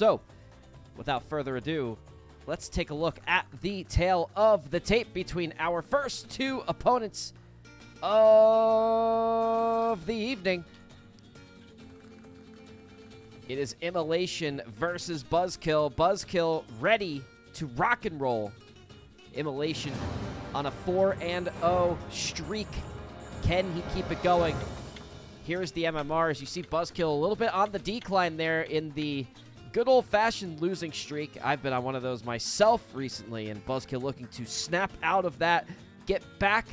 So, without further ado, let's take a look at the tale of the tape between our first two opponents of the evening. It is Imm0lation versus Buzzkill. Buzzkill ready to rock and roll. Imm0lation on a 4-0 streak. Can he keep it going? Here's the MMRs. You see Buzzkill a little bit on the decline there in the good old-fashioned losing streak. I've been on one of those myself recently, and Buzzkill looking to snap out of that, get back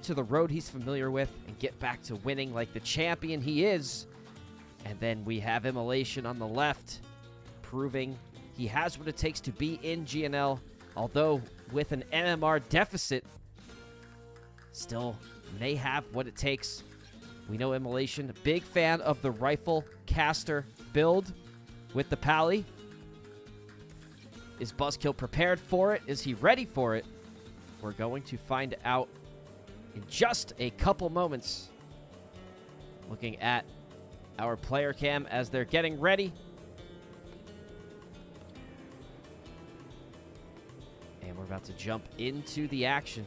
to the road he's familiar with, and get back to winning like the champion he is. And then we have Imm0lation on the left, proving he has what it takes to be in GNL, although with an MMR deficit, still may have what it takes. We know Imm0lation, a big fan of the rifle caster build with the Pally. Is Buzzkill prepared for it? Is he ready for it? We're going to find out in just a couple moments. Looking at our player cam as they're getting ready. And we're about to jump into the action.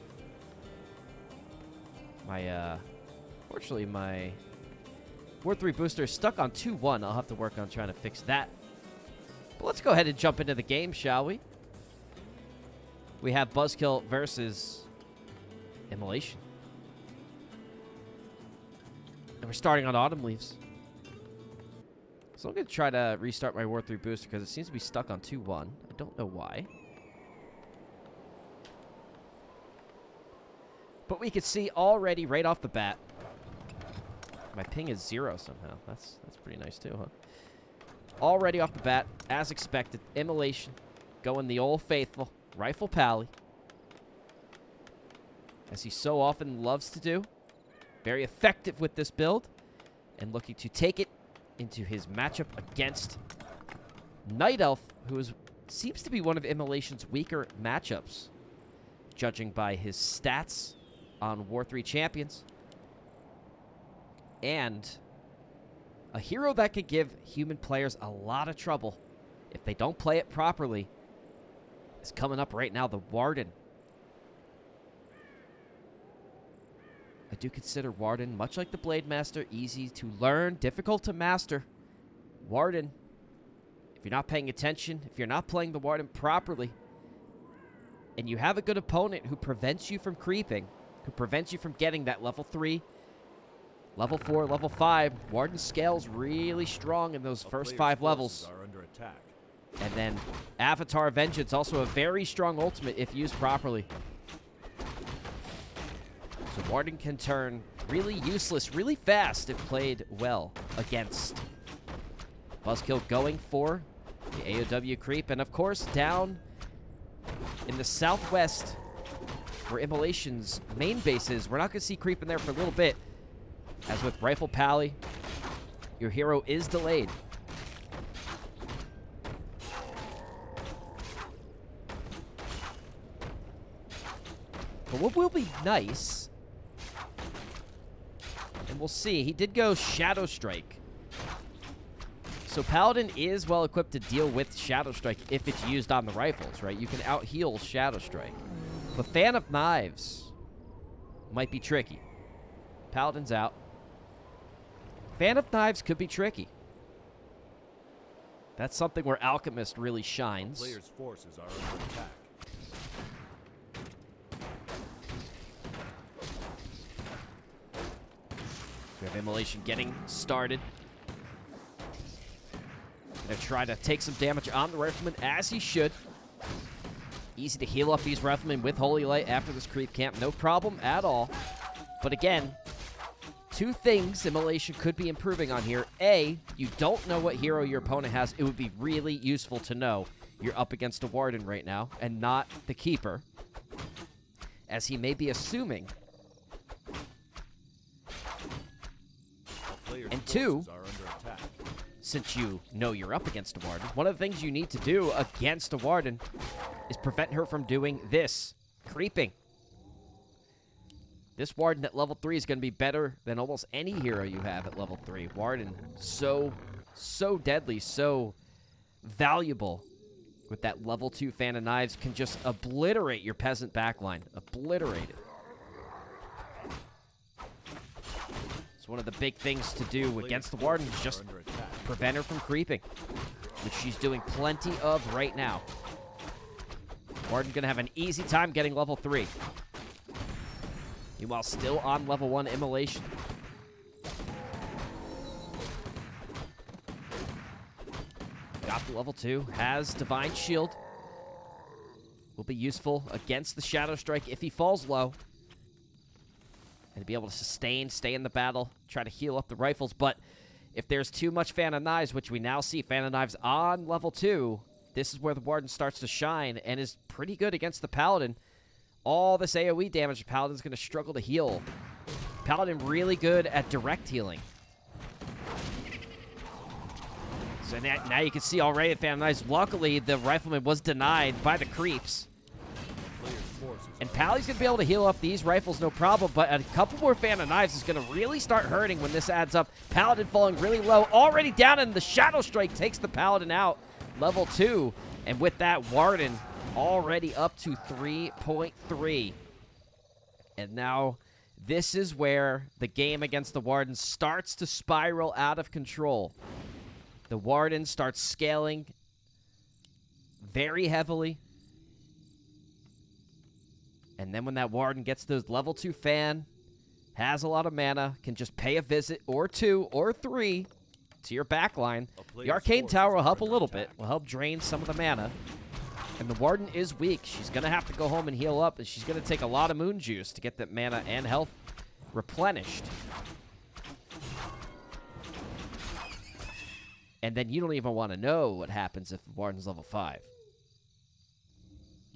Fortunately, my War 3 booster is stuck on 2-1. I'll have to work on trying to fix that. But let's go ahead and jump into the game, shall we? We have Buzzkill versus Imm0lation. And we're starting on Autumn Leaves. So I'm going to try to restart my War 3 booster because it seems to be stuck on 2-1. I don't know why. But we could see already right off the bat. My ping is 0 somehow. That's pretty nice too, huh? Already off the bat, as expected, Imm0lation going the old faithful rifle Pally, as he so often loves to do. Very effective with this build, and looking to take it into his matchup against Night Elf, who seems to be one of Imm0lation's weaker matchups, judging by his stats on War 3 champions. And a hero that could give human players a lot of trouble if they don't play it properly is coming up right now, the Warden. I do consider Warden, much like the Blade Master, easy to learn, difficult to master. Warden, if you're not paying attention, if you're not playing the Warden properly, and you have a good opponent who prevents you from creeping, who prevents you from getting that level 3, level 4, level 5, Warden scales really strong in those first 5 levels. Are under attack. And then Avatar Vengeance, also a very strong ultimate if used properly. So Warden can turn really useless, really fast if played well against. Buzzkill going for the AOW creep. And of course, down in the southwest, where Imm0lation's main base is, we're not going to see creep in there for a little bit. As with Rifle Pally, your hero is delayed. But what will be nice, and we'll see, he did go Shadow Strike. So Paladin is well equipped to deal with Shadow Strike if it's used on the rifles, right? You can out-heal Shadow Strike. But Fan of Knives might be tricky. Paladin's out. Fan of Knives could be tricky. That's something where Alchemist really shines. Players' forces are under attack. We have Imm0lation getting started. Gonna try to take some damage on the Rifleman, as he should. Easy to heal up these Riflemen with Holy Light after this creep camp. No problem at all. But again, two things Imm0lation could be improving on here. A, you don't know what hero your opponent has. It would be really useful to know you're up against a Warden right now and not the Keeper, as he may be assuming. And two, since you know you're up against a Warden, one of the things you need to do against a Warden is prevent her from doing this, creeping. This Warden at level 3 is going to be better than almost any hero you have at level 3. Warden, so deadly, so valuable with that level 2 Fan of Knives. Can just obliterate your peasant backline. Obliterate it. It's one of the big things to do against the Warden, is just prevent her from creeping, which she's doing plenty of right now. Warden going to have an easy time getting level 3. Meanwhile, still on level 1 Imm0lation. Got the level 2, has Divine Shield. Will be useful against the Shadow Strike if he falls low. And to be able to sustain, stay in the battle, try to heal up the rifles. But if there's too much Fan of Knives, which we now see Fan of Knives on level 2, this is where the Warden starts to shine and is pretty good against the Paladin. All this AoE damage, the Paladin's going to struggle to heal. Paladin really good at direct healing. So now you can see already at Fan of Knives, luckily the Rifleman was denied by the creeps. And Pally's going to be able to heal up these rifles no problem, but a couple more Fan of Knives is going to really start hurting when this adds up. Paladin falling really low, already down, and the Shadow Strike takes the Paladin out, level 2. And with that, Warden already up to 3.3. And now this is where the game against the Warden starts to spiral out of control. The Warden starts scaling very heavily. And then when that Warden gets those level 2 Fan, has a lot of mana, can just pay a visit or 2 or 3 to your backline. The Arcane Tower will help a little bit. Will help drain some of the mana. And the Warden is weak. She's going to have to go home and heal up, and she's going to take a lot of Moon Juice to get that mana and health replenished. And then you don't even want to know what happens if the Warden's level 5.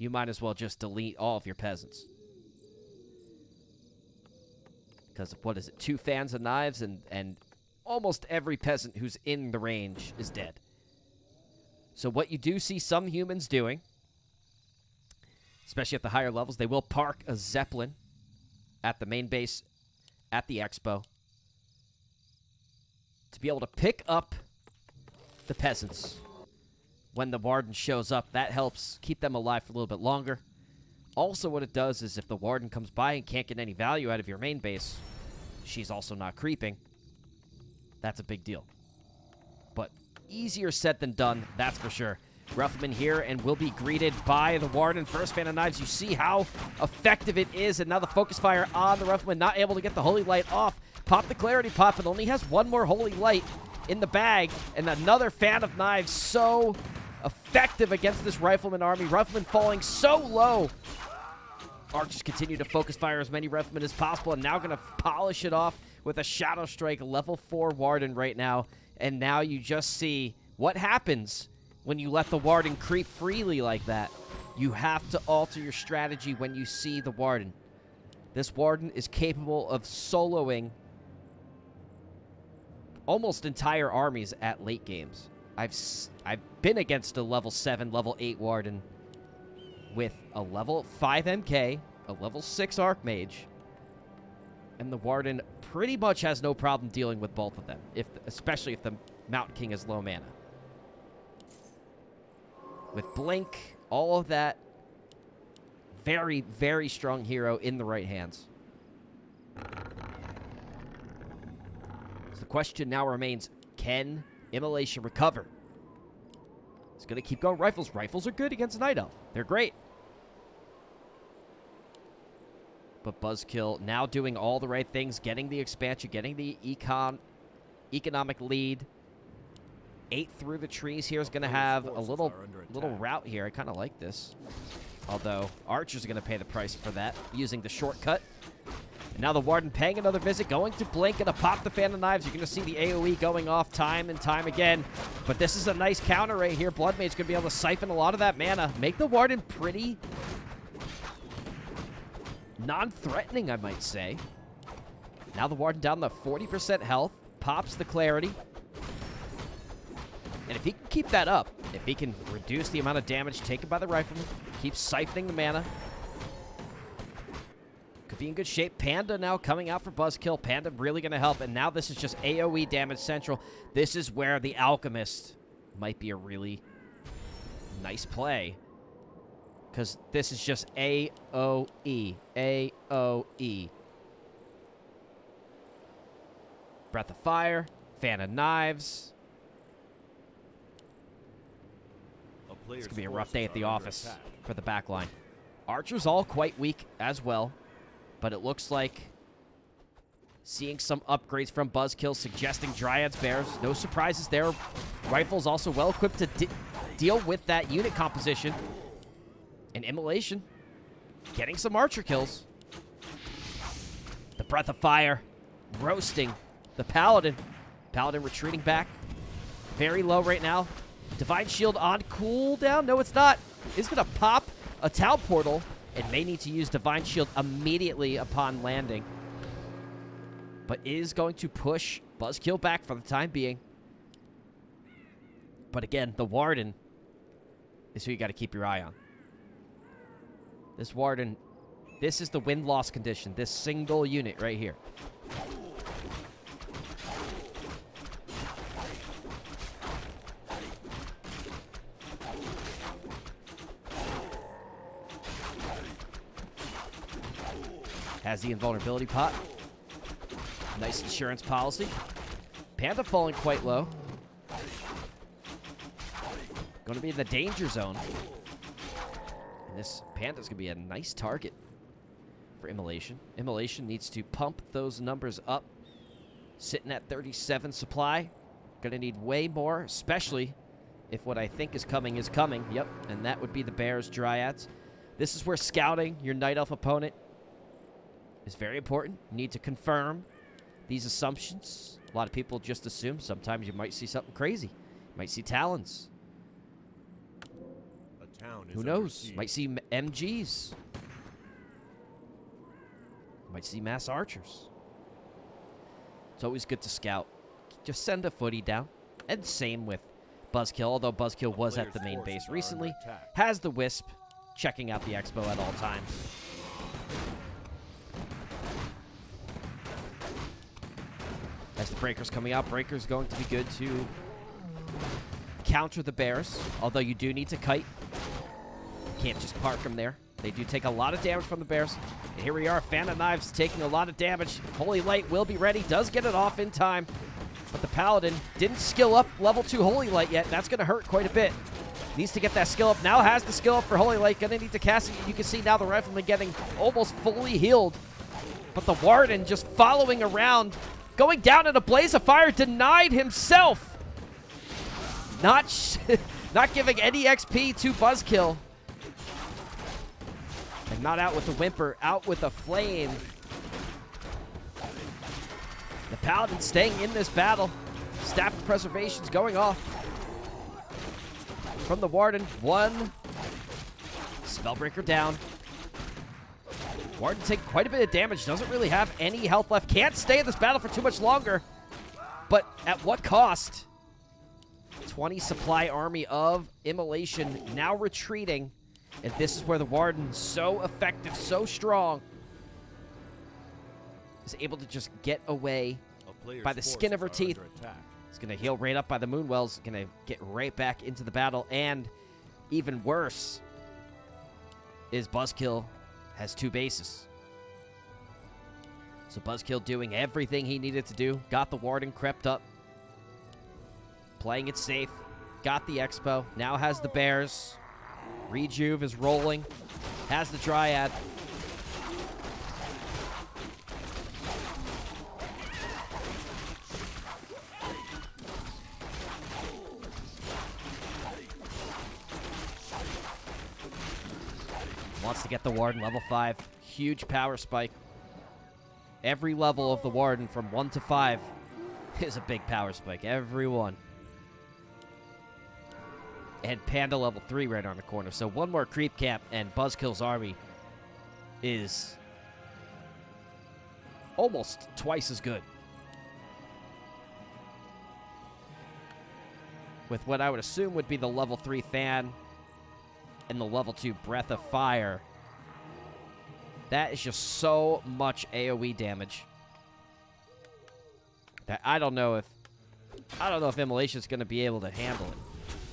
You might as well just delete all of your peasants. Because of, what is it, 2 Fans of Knives, and almost every peasant who's in the range is dead. So what you do see some humans doing, especially at the higher levels, they will park a Zeppelin at the main base at the expo to be able to pick up the peasants. When the Warden shows up, that helps keep them alive for a little bit longer. Also, what it does is if the Warden comes by and can't get any value out of your main base, she's also not creeping. That's a big deal. But easier said than done, that's for sure. Rifleman here and will be greeted by the Warden. First Fan of Knives, you see how effective it is, and now the focus fire on the Rifleman, not able to get the Holy Light off. Pop the Clarity Pop, and only has one more Holy Light in the bag, and another Fan of Knives so effective against this Rifleman army. Rifleman falling so low. Archers continue to focus fire as many Riflemen as possible, and now going to polish it off with a Shadow Strike, level 4 Warden right now. And now you just see what happens when you let the Warden creep freely like that. You have to alter your strategy when you see the Warden. This Warden is capable of soloing almost entire armies at late games. I've been against a level 7, level 8 Warden with a level 5 MK, a level 6 Archmage, and the Warden pretty much has no problem dealing with both of them, especially if the Mountain King is low mana. With Blink, all of that, very, very strong hero in the right hands. So the question now remains, can Imm0lation recover? It's going to keep going. Rifles. Rifles are good against Night Elf. They're great. But Buzzkill now doing all the right things, getting the expansion, getting the economic lead. 8 through the trees here is going to have a little route here. I kind of like this. Although Archers are going to pay the price for that, using the shortcut. And now the Warden paying another visit, going to Blink, and to pop the Fan of Knives. You're going to see the AoE going off time and time again. But this is a nice counter right here. Bloodmage's going to be able to siphon a lot of that mana. Make the Warden pretty non-threatening, I might say. Now the Warden down to 40% health. Pops the Clarity. And if he can keep that up, if he can reduce the amount of damage taken by the Rifleman, keep siphoning the mana, could be in good shape. Panda now coming out for Buzzkill. Panda really going to help. And now this is just AoE damage central. This is where the Alchemist might be a really Nice play. Because this is just AOE. AOE. Breath of Fire. Fan of Knives. It's going to be a rough day at the office for the back line. Archers all quite weak as well. But it looks like seeing some upgrades from Buzzkill suggesting Dryads, Bears. No surprises there. Rifles also well equipped to deal with that unit composition. And Imm0lation getting some archer kills. The Breath of Fire roasting the Paladin. Paladin retreating back. Very low right now. Divine Shield on cooldown. No, it's not. It's going to pop a Tau Portal and may need to use Divine Shield immediately upon landing. But is going to push Buzzkill back for the time being. But again, the Warden is who you got to keep your eye on. This Warden, this is the win-loss condition. This single unit right here. Has the invulnerability pot. Nice insurance policy. Panda falling quite low. Going to be in the danger zone. And this Panda's going to be a nice target for Imm0lation. Imm0lation needs to pump those numbers up. Sitting at 37 supply. Going to need way more, especially if what I think is coming is coming. Yep, and that would be the Bears, Dryads. This is where scouting your Night Elf opponent is very important. You need to confirm these assumptions. A lot of people just assume. Sometimes you might see something crazy. You might see Talons. Who knows? Might see MGs. Might see mass archers. It's always good to scout. Just send a footy down. And same with Buzzkill, although Buzzkill was at the main base recently. Has the Wisp checking out the Expo at all times. As the Breaker's coming out, Breaker's going to be good to counter the Bears, although you do need to kite. Can't just park them there. They do take a lot of damage from the Bears. And here we are, Fan of Knives taking a lot of damage. Holy Light will be ready, does get it off in time. But the Paladin didn't skill up level 2 Holy Light yet. That's going to hurt quite a bit. Needs to get that skill up. Now has the skill up for Holy Light. Going to need to cast it. You can see now the Rifleman getting almost fully healed. But the Warden just following around, going down in a blaze of fire, denied himself. Not giving any XP to Buzzkill. And not out with the Whimper, out with a Flame. The Paladin staying in this battle. Staff of Preservation's going off. From the Warden, one Spellbreaker down. Warden taking quite a bit of damage, doesn't really have any health left. Can't stay in this battle for too much longer. But at what cost? 20 supply army of Imm0lation now retreating. And this is where the Warden, so effective, so strong, is able to just get away by the skin of her teeth. It's going to heal right up by the Moonwells. Going to get right back into the battle. And even worse is Buzzkill has 2 bases. So Buzzkill doing everything he needed to do. Got the Warden crept up. Playing it safe. Got the Expo. Now has the Bears. Rejuve is rolling. Has the Dryad. Wants to get the Warden level 5. Huge power spike. Every level of the Warden from 1 to 5 is a big power spike. Every one. And Panda level 3 right on the corner. So one more creep camp and Buzzkill's army is almost twice as good. With what I would assume would be the level 3 Fan and the level 2 Breath of Fire. That is just so much AoE damage that I don't know if Imm0lation is going to be able to handle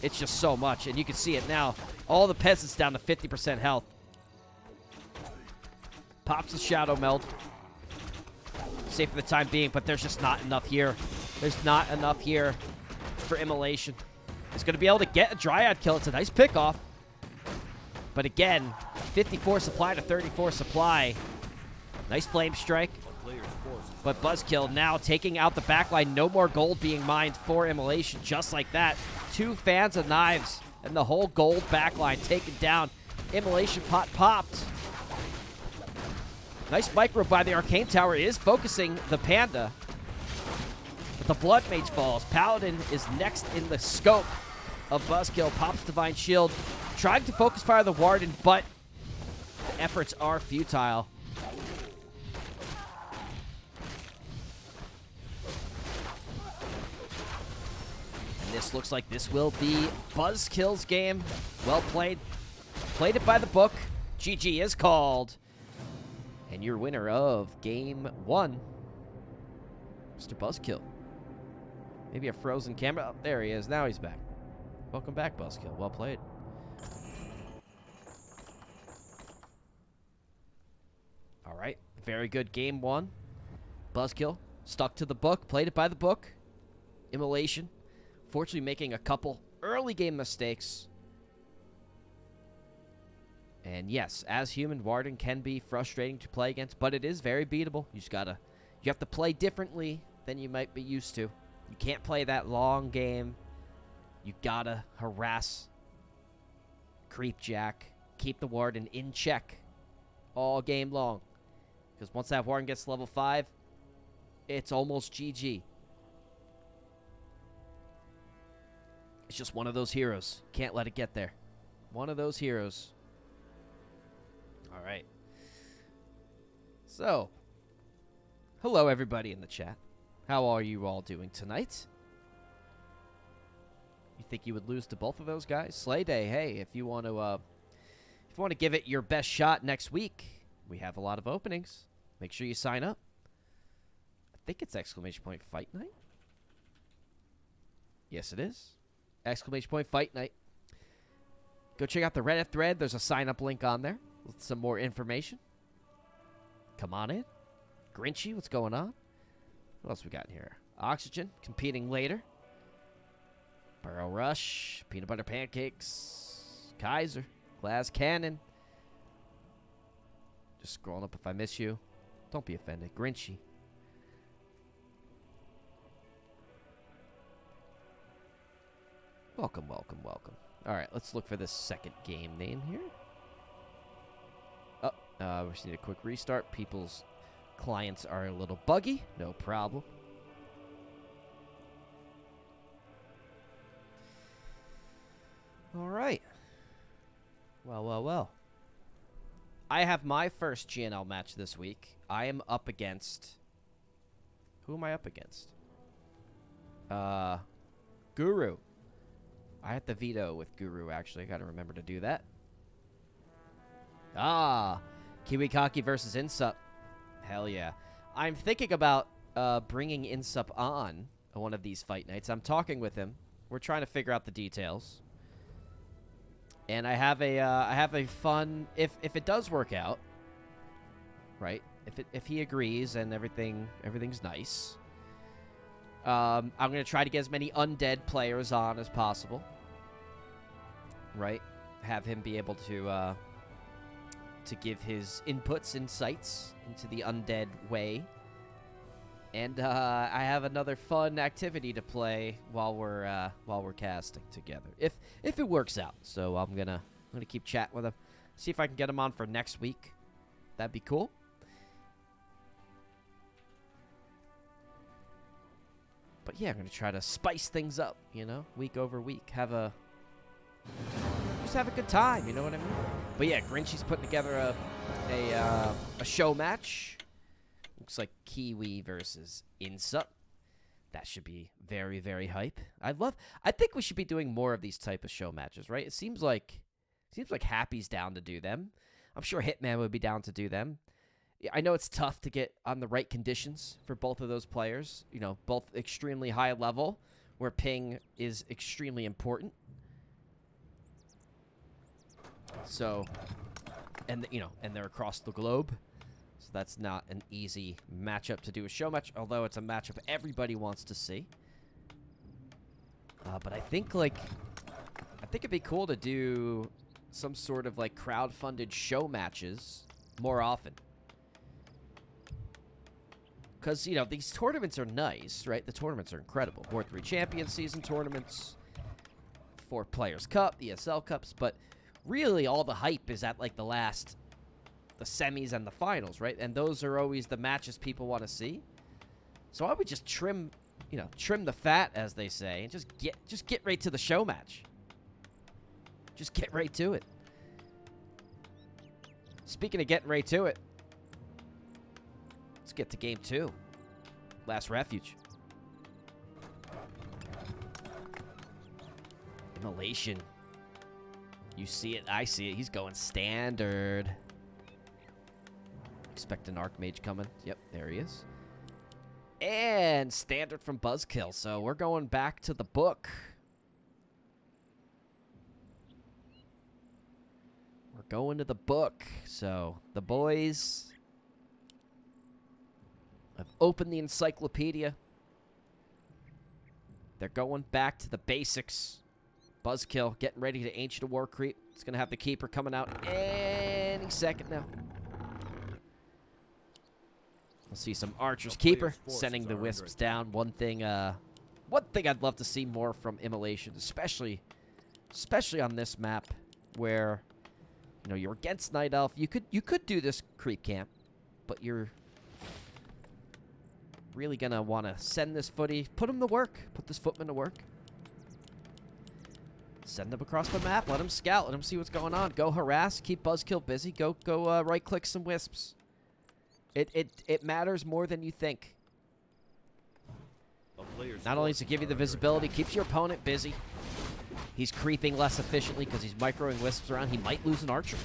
it. It's just so much, and you can see it now. All the peasants down to 50% health. Pops the Shadow Meld. Safe for the time being, but there's just not enough here. There's not enough here for Imm0lation. He's going to be able to get a Dryad kill. It's a nice pick-off. But again, 54 supply to 34 supply. Nice Flame Strike. But Buzzkill now taking out the backline. No more gold being mined for Imm0lation. Just like that. 2 fans of knives. And the whole gold backline taken down. Imm0lation pot popped. Nice micro by the Arcane Tower. Is focusing the Panda. But the Blood Mage falls. Paladin is next in the scope of Buzzkill. Pops Divine Shield. Trying to focus fire the Warden, but the efforts are futile. This looks like this will be Buzzkill's game. Well played. Played it by the book. GG is called. And your winner of Game 1, Mr. Buzzkill. Maybe a frozen camera. Oh, there he is. Now he's back. Welcome back, Buzzkill. Well played. All right. Very good Game 1. Buzzkill stuck to the book. Played it by the book. Imm0lation. Fortunately, making a couple early game mistakes. And yes, as human, Warden can be frustrating to play against, but it is very beatable. You have to play differently than you might be used to. You can't play that long game. You gotta harass, creep jack, keep the Warden in check all game long. Because once that Warden gets to level 5, it's almost GG. It's just one of those heroes. Can't let it get there. One of those heroes. All right. So, hello everybody in the chat. How are you all doing tonight? You think you would lose to both of those guys? Slay Day, hey, if you want to give it your best shot next week, we have a lot of openings. Make sure you sign up. I think it's ! Fight Night. Yes, it is. ! Fight Night. Go check out the Reddit thread. There's a sign-up link on there with some more information. Come on in. Grinchy, what's going on? What else we got in here? Oxygen, competing later. Burrow Rush, Peanut Butter Pancakes, Kaiser, Glass Cannon. Just scrolling up if I miss you. Don't be offended. Grinchy. Welcome, welcome, welcome. All right, let's look for this second game name here. Oh, we just need a quick restart. People's clients are a little buggy. No problem. All right. Well, well, well. I have my first GNL match this week. I am up against... Who am I up against? Guru. I have to veto with Guru, actually. I gotta remember to do that. Ah, Kiwikaki versus Imm0lation. Hell yeah. I'm thinking about bringing Imm0lation on one of these fight nights. I'm talking with him. We're trying to figure out the details. And I have a fun, if it does work out, right? If he agrees and everything's nice. I'm gonna try to get as many undead players on as possible. Right? Have him be able to give his inputs, insights into the undead way. And I have another fun activity to play while we're casting together, if it works out. So I'm gonna keep chatting with him, see if I can get him on for next week. That'd be cool. But yeah, I'm gonna try to spice things up, you know, week over week. Just have a good time, you know what I mean? But yeah, Grinchy's putting together a show match. Looks like Kiwi versus Imm0lation. That should be very, very hype. I think we should be doing more of these type of show matches, right? It seems like Happy's down to do them. I'm sure Hitman would be down to do them. I know it's tough to get on the right conditions for both of those players. You know, both extremely high level, where ping is extremely important. So, and they're across the globe. So that's not an easy matchup to do a show match, although it's a matchup everybody wants to see. But I think it'd be cool to do some sort of like crowd-funded show matches more often. Because, these tournaments are nice, right? The tournaments are incredible. War 3 Champion Season tournaments, 4 Players Cup, ESL Cups, but really all the hype is at, like, the semis and the finals, right? And those are always the matches people want to see. So I would just trim the fat, as they say, and just get right to the show match. Just get right to it. Speaking of getting right to it, let's get to game 2. Last refuge. Imm0lation. You see it, I see it. He's going standard. Expect an Archmage coming. Yep, there he is. And standard from Buzzkill. So we're going back to the book. We're going to the book. So the boys have opened the encyclopedia. They're going back to the basics. Buzzkill getting ready to Ancient of War creep. It's going to have the Keeper coming out any second now. We'll see some Archer's Keeper sending the Wisps down. One thing I'd love to see more from Imm0lation, especially on this map where you're against Night Elf. You could do this creep camp, but you're really gonna want to send this footy, put him to work, put this footman to work. Send him across the map, let him scout, let him see what's going on. Go harass, keep Buzzkill busy, go right-click some Wisps. It matters more than you think. Not only does it give you the visibility, keeps your opponent busy. He's creeping less efficiently because he's microing Wisps around. He might lose an Archer.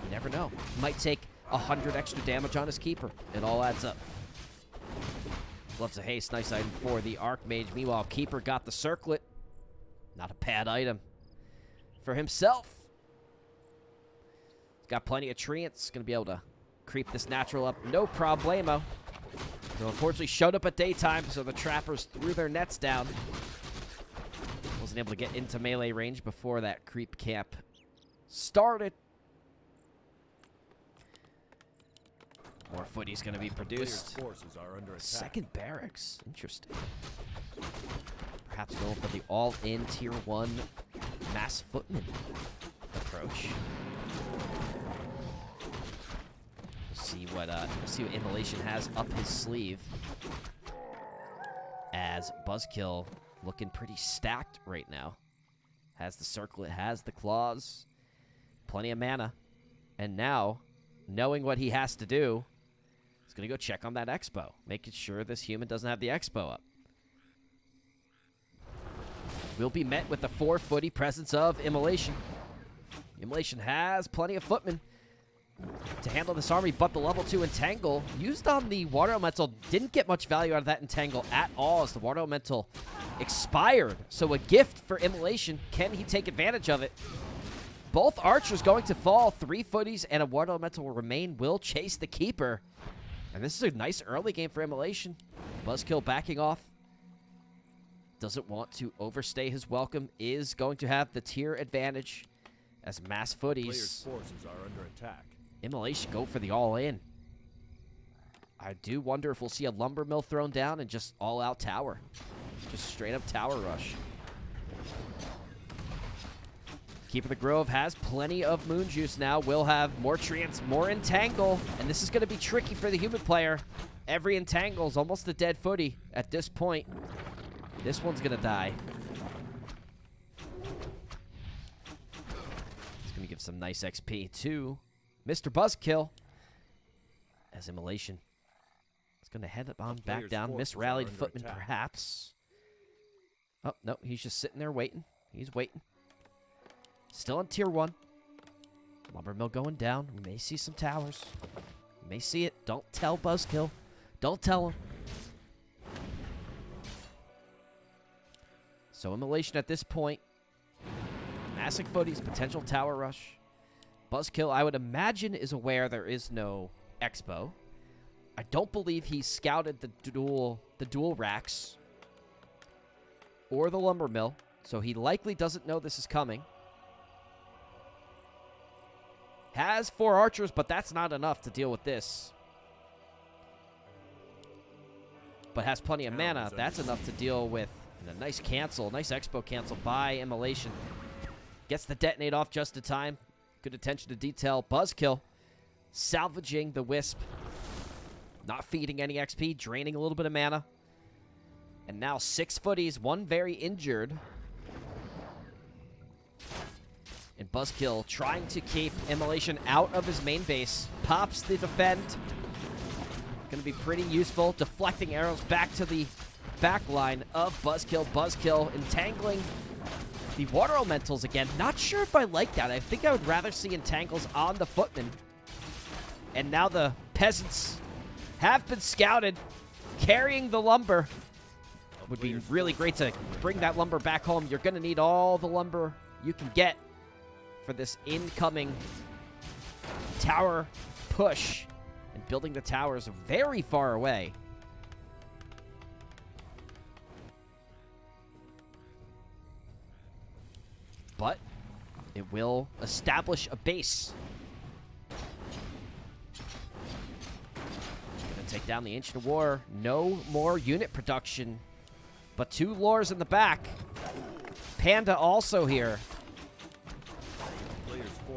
You never know. He might take 100 extra damage on his Keeper. It all adds up. Loves a haste. Nice item for the Archmage. Meanwhile, Keeper got the Circlet. Not a bad item for himself. He's got plenty of treants. Going to be able to creep this natural up. No problemo. They unfortunately showed up at daytime, so the trappers threw their nets down. Wasn't able to get into melee range before that creep camp started. More footy's going to be produced. Second barracks. Interesting. Perhaps going for the all-in Tier 1 mass footman approach. See what Imm0lation has up his sleeve. As Buzzkill looking pretty stacked right now. Has the Circlet, has the Claws. Plenty of mana. And now, knowing what he has to do, he's going to go check on that Expo. Making sure this human doesn't have the Expo up. We'll be met with the 4-footy presence of Imm0lation. Imm0lation has plenty of footmen to handle this army, but the level 2 Entangle used on the Water Elemental didn't get much value out of that Entangle at all as the Water Elemental expired. So a gift for Imm0lation. Can he take advantage of it? Both Archers going to fall. 3 footies and a Water Elemental will remain. Will chase the Keeper. And this is a nice early game for Imm0lation. Buzzkill backing off. Doesn't want to overstay his welcome. Is going to have the tier advantage as mass footies. Forces are under attack. Imm0lation go for the all-in. I do wonder if we'll see a lumber mill thrown down and just all-out tower. Just straight-up tower rush. Keeper of the Grove has plenty of moon juice now. Will have more treants, more entangle, and this is going to be tricky for the human player. Every entangle is almost a dead footy at this point. This one's going to die. It's going to give some nice XP to Mr. Buzzkill. As Imm0lation is going to head on back down. Misrallied footman, perhaps. Oh, no, he's just sitting there waiting. He's waiting. Still on Tier 1. Lumber mill going down. We may see some towers. We may see it. Don't tell Buzzkill. Don't tell him. So Imm0lation at this point. Massive footies, potential tower rush. Buzzkill, I would imagine, is aware there is no Expo. I don't believe he scouted the dual racks or the lumber mill, so he likely doesn't know this is coming. Has 4 archers, but that's not enough to deal with this. But has plenty of mana. That's enough to deal with. And a nice cancel, nice Expo cancel by Imm0lation. Gets the detonate off just in time. Good attention to detail. Buzzkill salvaging the Wisp. Not feeding any XP, draining a little bit of mana. And now 6 footies, 1 very injured. And Buzzkill trying to keep Imm0lation out of his main base. Pops the defend. Going to be pretty useful. Deflecting arrows back to the back line of Buzzkill. Buzzkill entangling the water elementals again. Not sure if I like that. I think I would rather see entangles on the footmen. And now the peasants have been scouted. Carrying the lumber. Would be really great to bring that lumber back home. You're going to need all the lumber you can get for this incoming tower push. And building the towers very far away. But it will establish a base. Gonna take down the Ancient War. No more unit production. But 2 lures in the back. Panda also here.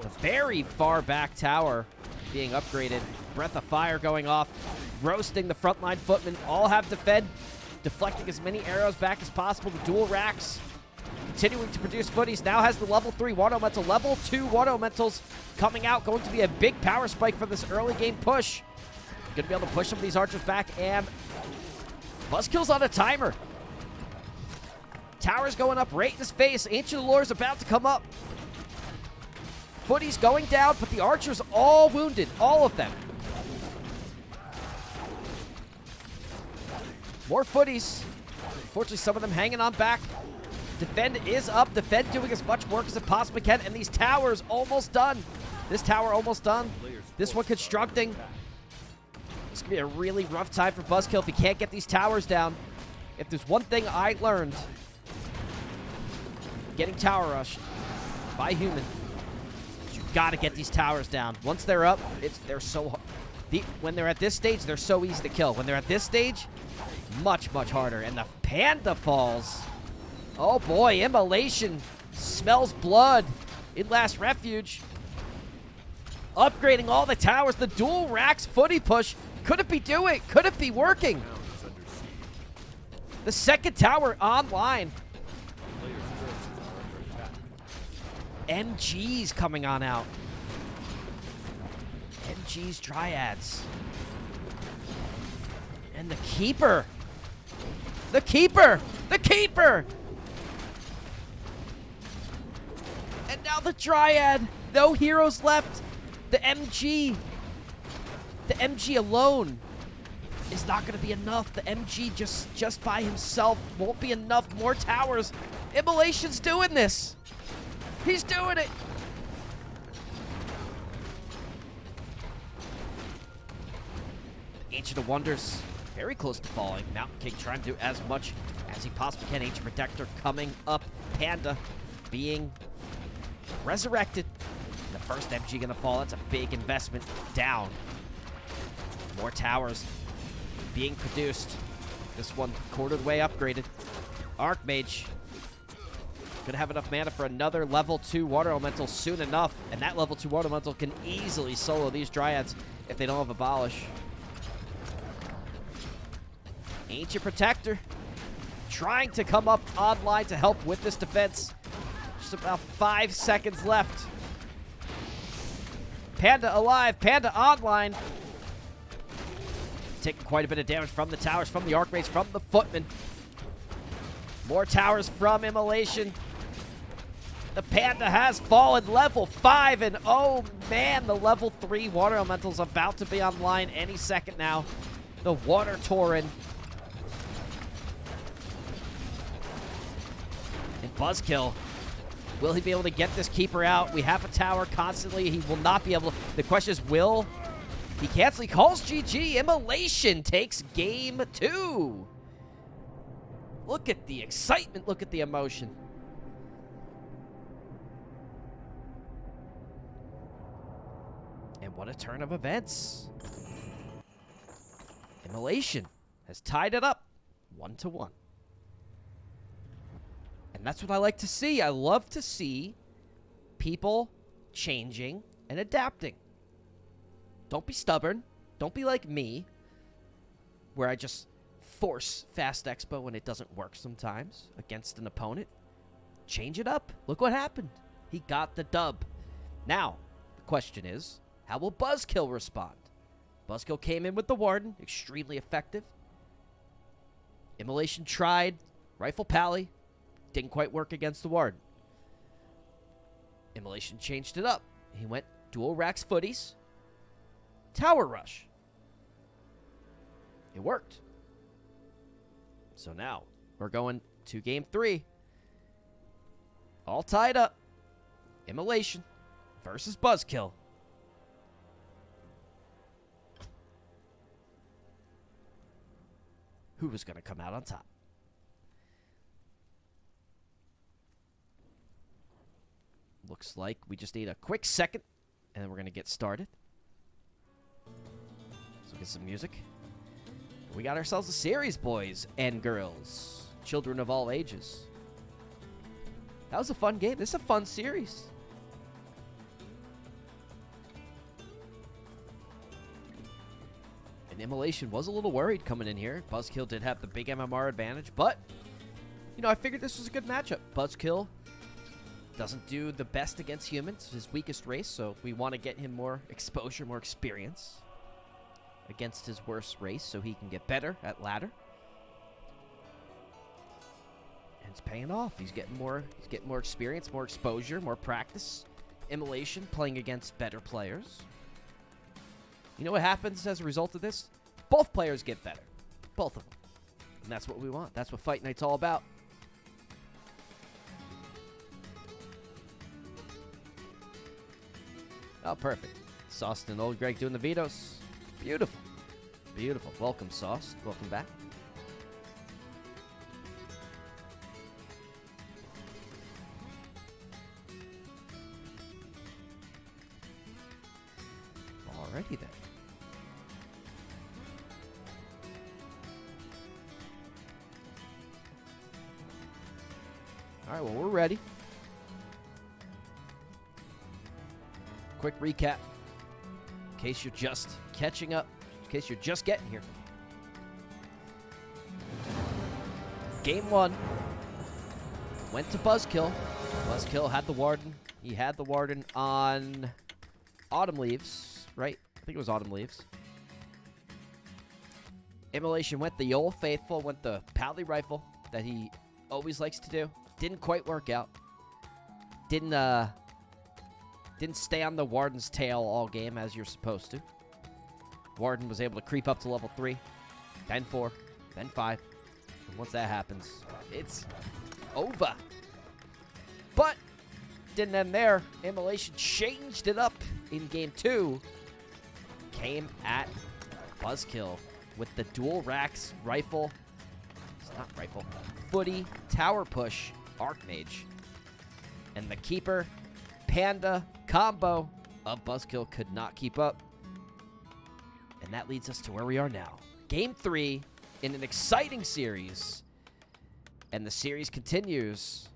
A very far back tower being upgraded. Breath of Fire going off. Roasting the frontline footmen. All have defend. Deflecting as many arrows back as possible. The dual racks. Continuing to produce footies. Now has the level 3 water elemental. Level 2 water elementals coming out. Going to be a big power spike for this early game push. Going to be able to push some of these archers back. And Buzzkill's on a timer. Tower's going up right in his face. Ancient Allure's about to come up. Footies going down, but the archers all wounded. All of them. More footies. Unfortunately, some of them hanging on back. Defend is up. Defend doing as much work as it possibly can. And these towers almost done. This tower almost done. This one constructing. It's going to be a really rough time for Buzzkill if he can't get these towers down. If there's one thing I learned, getting tower rushed by human, you got to get these towers down. Once they're up, they're so hard. When they're at this stage, they're so easy to kill. When they're at this stage, much, much harder. And the Panda falls. Oh boy, Imm0lation smells blood in Last Refuge. Upgrading all the towers. The dual racks footy push. Could it be doing? Could it be working? The second tower online. MG's coming on out. MG's Dryads. And the Keeper. The Keeper! The Keeper! And now the Dryad. No heroes left. The MG. The MG alone is not going to be enough. The MG just by himself won't be enough. More towers. Imm0lation's doing this. He's doing it. Ancient of Wonders, very close to falling. Mountain King trying to do as much as he possibly can. Ancient Protector coming up. Panda being resurrected. The first MG going to fall. That's a big investment down. More towers being produced. This one quarter of the way upgraded. Archmage going to have enough mana for another level 2 water elemental soon enough. And that level 2 water elemental can easily solo these Dryads if they don't have Abolish. Ancient Protector trying to come up online to help with this defense. Just about 5 seconds left. Panda alive. Panda online. Taking quite a bit of damage from the towers, from the Archmages, from the Footmen. More towers from Imm0lation. The Panda has fallen level 5, and oh man, the level 3 water elemental's about to be online any second now. The Water Tauren. And Buzzkill Will he be able to get this keeper out? We have a tower constantly. He will not be able to. The question is, will he cancel? He calls GG. Imm0lation takes game 2. Look at the excitement. Look at the emotion. And what a turn of events. Imm0lation has tied it up 1-1. And that's what I like to see. I love to see people changing and adapting. Don't be stubborn. Don't be like me, where I just force fast expo when it doesn't work sometimes against an opponent. Change it up. Look what happened. He got the dub. Now, the question is, how will Buzzkill respond? Buzzkill came in with the Warden, extremely effective. Imm0lation tried Rifle Pally, didn't quite work against the Warden. Imm0lation changed it up. He went dual racks footies, Tower Rush. It worked. So now we're going to game 3. All tied up. Imm0lation versus Buzzkill. Who was going to come out on top? Looks like we just need a quick second, and then we're going to get started. So get some music. We got ourselves a series, boys and girls. Children of all ages. That was a fun game. This is a fun series. And Imm0lation was a little worried coming in here. Buzzkill did have the big MMR advantage, but, you know, I figured this was a good matchup. Buzzkill doesn't do the best against humans, his weakest race, so we want to get him more exposure, more experience against his worst race so he can get better at ladder. And it's paying off. He's getting more experience, more exposure, more practice. Imm0lation playing against better players. You know what happens as a result of this? Both players get better. Both of them. And that's what we want. That's what Fight Night's all about. Oh, perfect. Sauce and old Greg doing the vetoes. Beautiful. Beautiful. Welcome, Sauce. Welcome back. Alrighty then. Alright, well, we're ready. Quick recap. In case you're just catching up. In case you're just getting here. Game 1 went to Buzzkill. Buzzkill had the Warden. He had the Warden on Autumn Leaves, right? I think it was Autumn Leaves. Imm0lation went the old faithful, went the Pally Rifle that he always likes to do. Didn't quite work out. Didn't stay on the Warden's tail all game as you're supposed to. Warden was able to creep up to level 3, then 4, then 5. And once that happens, it's over. But didn't end there. Imm0lation changed it up in game 2. Came at Buzzkill with the dual racks rifle. It's not rifle. Footy, tower push, Archmage. And the keeper Panda combo of Buzzkill could not keep up. And that leads us to where we are now. Game 3 in an exciting series. And the series continues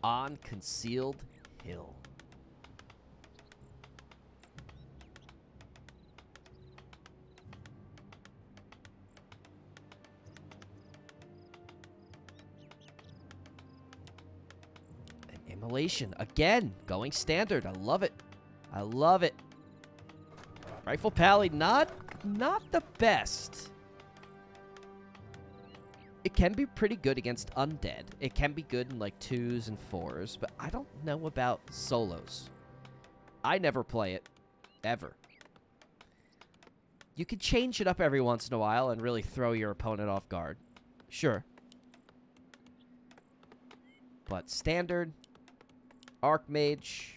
on Concealed Hill. Imm0lation, again, going standard. I love it. I love it. Rifle Pally, not the best. It can be pretty good against undead. It can be good in like 2s and 4s, but I don't know about solos. I never play it, ever. You can change it up every once in a while and really throw your opponent off guard. Sure. But standard, Archmage,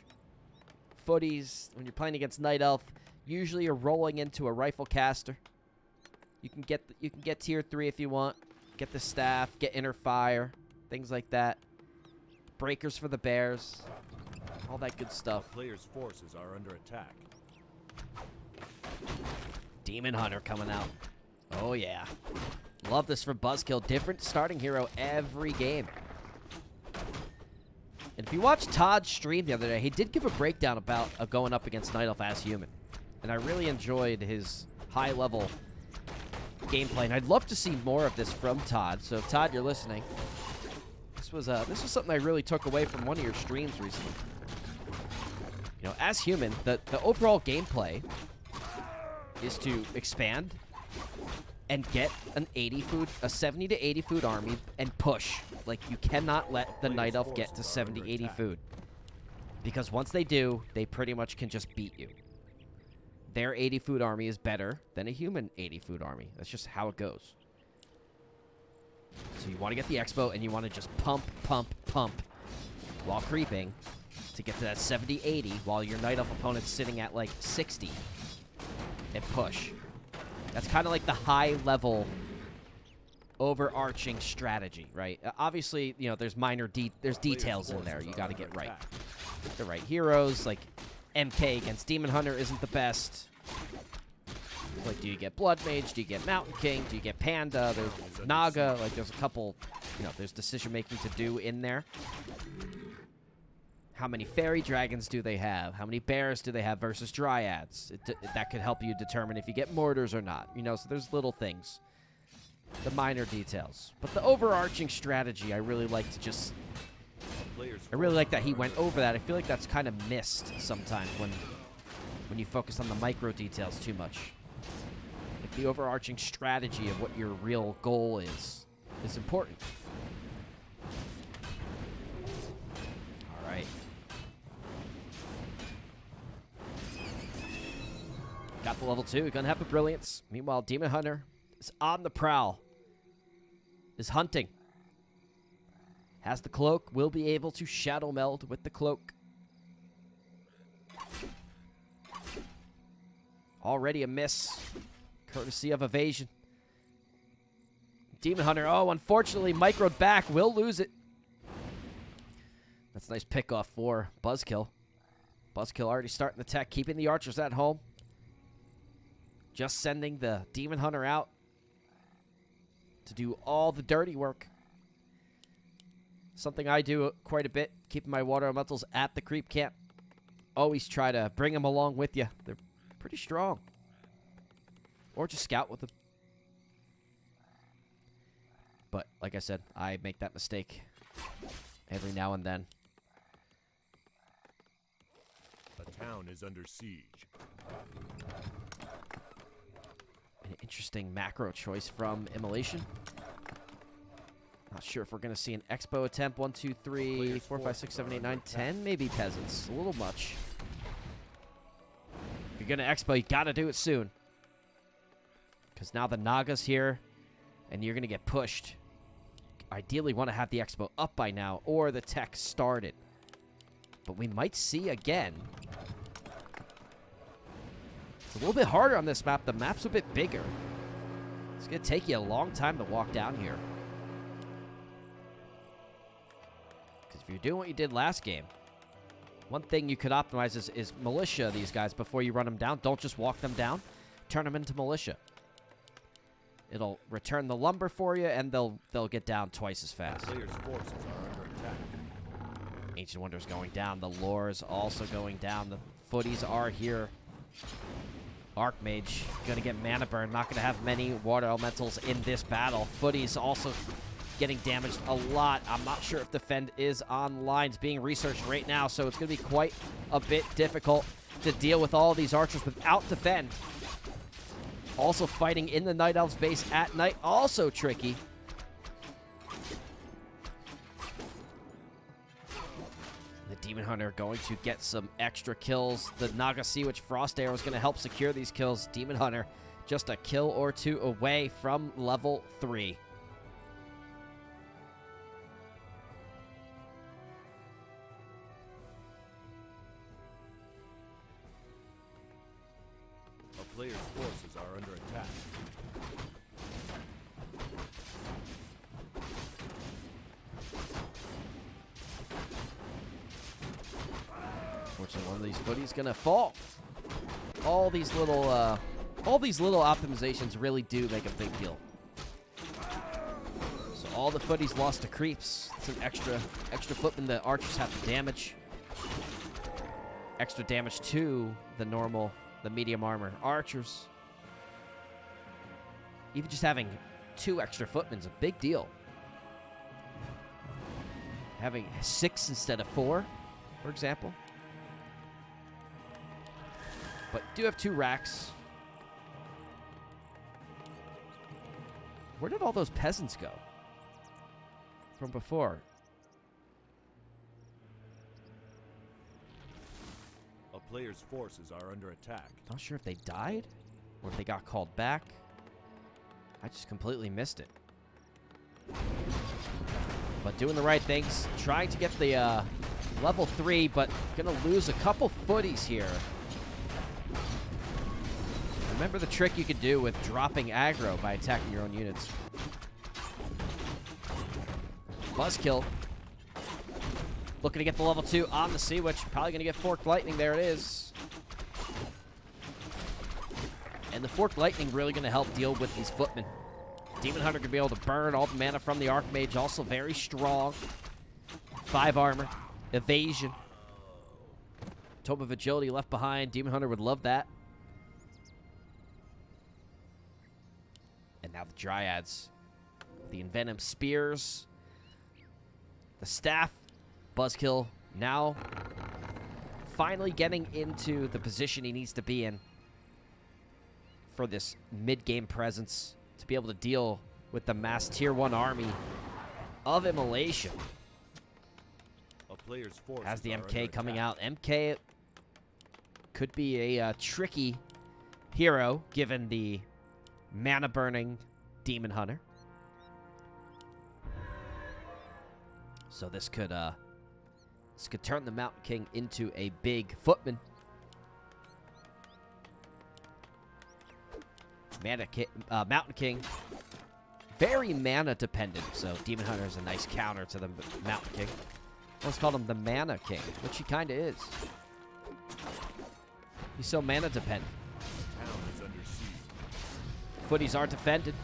footies, when you're playing against Night Elf, usually you're rolling into a rifle caster. You can get tier 3 if you want. Get the staff, get inner fire, things like that. Breakers for the bears. All that good stuff. The player's forces are under attack. Demon Hunter coming out. Oh, yeah. Love this for Buzzkill. Different starting hero every game. And if you watched Todd's stream the other day, he did give a breakdown about going up against Night Elf as human. And I really enjoyed his high-level gameplay. And I'd love to see more of this from Todd. So, if Todd, you're listening, this was something I really took away from one of your streams recently. You know, as human, the overall gameplay is to expand and get an 80 food, a 70 to 80 food army and push. Like, you cannot let the Night Elf get to 70, 80 food. Because once they do, they pretty much can just beat you. Their 80 food army is better than a human 80 food army. That's just how it goes. So you want to get the expo and you want to just pump, pump, pump while creeping to get to that 70, 80 while your Night Elf opponent's sitting at like 60 and push. That's kind of like the high-level, overarching strategy, right? Obviously, you know, there's there's details in there you got to get right. The right heroes, like MK against Demon Hunter isn't the best. Like, do you get Blood Mage? Do you get Mountain King? Do you get Panda? There's Naga. Like, there's a couple, you know, there's decision-making to do in there. How many fairy dragons do they have? How many bears do they have versus dryads? That could help you determine if you get mortars or not. You know, so there's little things. The minor details. But the overarching strategy, I really like to just... I really like that he went over that. I feel like that's kind of missed sometimes when you focus on the micro details too much. Like the overarching strategy of what your real goal is important. All right. Got the level 2. Gonna have the brilliance. Meanwhile, Demon Hunter is on the prowl. Is hunting. Has the cloak. Will be able to shadow meld with the cloak. Already a miss. Courtesy of evasion. Demon Hunter. Oh, unfortunately, microed back. Will lose it. That's a nice pickoff for Buzzkill. Buzzkill already starting the tech. Keeping the archers at home. Just sending the Demon Hunter out to do all the dirty work. Something I do quite a bit, keeping my water elementals at the creep camp. Always try to bring them along with you. They're pretty strong. Or just scout with them. But, like I said, I make that mistake every now and then. The town is under siege. An interesting macro choice from Imm0lation. Not sure if we're going to see an expo attempt. 1, 2, 3, 4, 5, 6, 7, 8, 9, 10. Maybe peasants. A little much. If you're going to expo, you got to do it soon. Because now the Naga's here, and you're going to get pushed. Ideally want to have the expo up by now, or the tech started. But we might see again. It's a little bit harder on this map. The map's a bit bigger. It's going to take you a long time to walk down here. Because if you're doing what you did last game, one thing you could optimize is militia these guys before you run them down. Don't just walk them down. Turn them into militia. It'll return the lumber for you, and they'll get down twice as fast. Players' forces are under attack. Ancient Wonder's going down. The Lore's also going down. The footies are here. Archmage going to get mana burn. Not going to have many water elementals in this battle. Footies also getting damaged a lot. I'm not sure if Defend is online. It's being researched right now, so it's going to be quite a bit difficult to deal with all these archers without Defend. Also fighting in the Night Elf's base at night. Also tricky. The Demon Hunter going to get some extra kills. The Naga Sea Witch Frost Arrow is going to help secure these kills. Demon Hunter just a kill or two away from level 3. player's forces are under attack. Fortunately, one of these footies gonna fall. All these little optimizations really do make a big deal. So all the footies lost to creeps. It's an extra footman the archers have to damage. Extra damage to the medium armor archers. Even just having 2 extra footmen's a big deal. Having 6 instead of 4, for example. But do have 2 racks. Where did all those peasants go from before? A player's forces are under attack. Not sure if they died or if they got called back. I just completely missed it. But doing the right things, trying to get the level 3, but gonna lose a couple footies here. Remember the trick you could do with dropping aggro by attacking your own units. Buzzkill. Looking to get the level 2 on the Sea Witch. Probably going to get Forked Lightning. There it is. And the Forked Lightning really going to help deal with these footmen. Demon Hunter could be able to burn all the mana from the Archmage. Also very strong. 5 armor. Evasion. Tome of Agility left behind. Demon Hunter would love that. And now the Dryads. The Envenom Spears. The Staff. Buzzkill now finally getting into the position he needs to be in for this mid-game presence to be able to deal with the mass tier 1 army of Imm0lation. A player's forces Has the are MK under coming attack. out. MK could be a tricky hero given the mana-burning Demon Hunter. So this could turn the Mountain King into a big footman. Mountain King, very mana dependent, so Demon Hunter is a nice counter to the Mountain King. Let's call him the Mana King, which he kind of is. He's so mana dependent. The town is under siege. Footies are defended.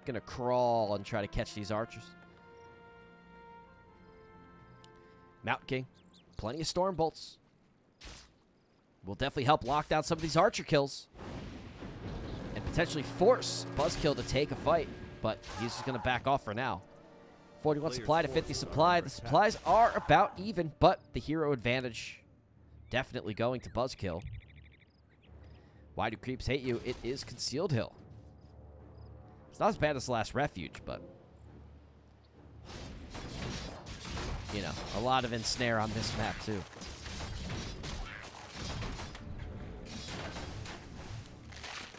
Gonna crawl and try to catch these archers. Mountain King, plenty of Storm Bolts. Will definitely help lock down some of these archer kills. And potentially force Buzzkill to take a fight. But he's just going to back off for now. 41 supply to 50 supply. The supplies are about even, but the hero advantage definitely going to Buzzkill. Why do creeps hate you? It is Concealed Hill. It's not as bad as the last refuge, but you know, a lot of ensnare on this map, too.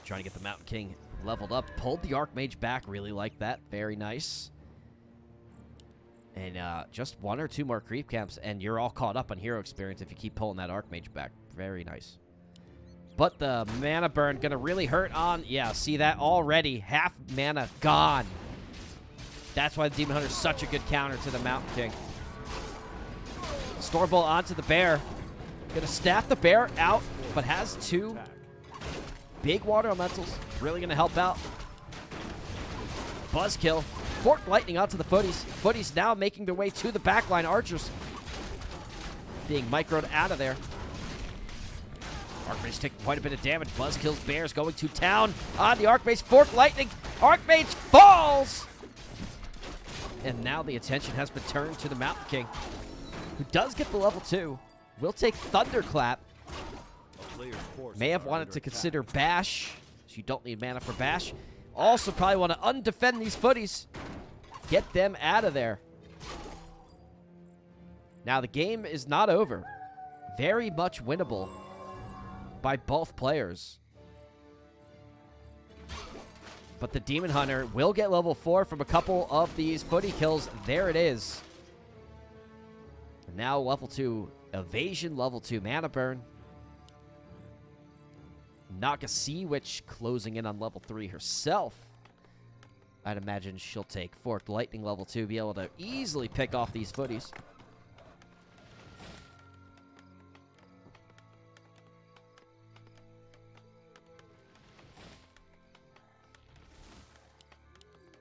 Trying to get the Mountain King leveled up. Pulled the Archmage back. Really like that. Very nice. And just 1 or 2 more creep camps, and you're all caught up on hero experience if you keep pulling that Archmage back. Very nice. But the mana burn going to really hurt on... Yeah, see that already. Half mana gone. That's why the Demon Hunter is such a good counter to the Mountain King. Stormbolt onto the bear. Gonna staff the bear out, but has 2 big water elementals. Really gonna help out. Buzzkill. Forked Lightning onto the footies. Footies now making their way to the backline. Archers being microed out of there. Archmage taking quite a bit of damage. Buzzkill's bears going to town on the Archmage. Forked Lightning. Archmage falls! And now the attention has been turned to the Mountain King, who does get the level 2. Will take Thunderclap. May have wanted to consider Bash, so you don't need mana for Bash. Also probably want to undefend these footies. Get them out of there. Now the game is not over. Very much winnable by both players. But the Demon Hunter will get level 4 from a couple of these footy kills. There it is. Now level 2 evasion, level 2 mana burn. Naga Sea Witch closing in on level 3 herself. I'd imagine she'll take Forked Lightning level 2, be able to easily pick off these footies.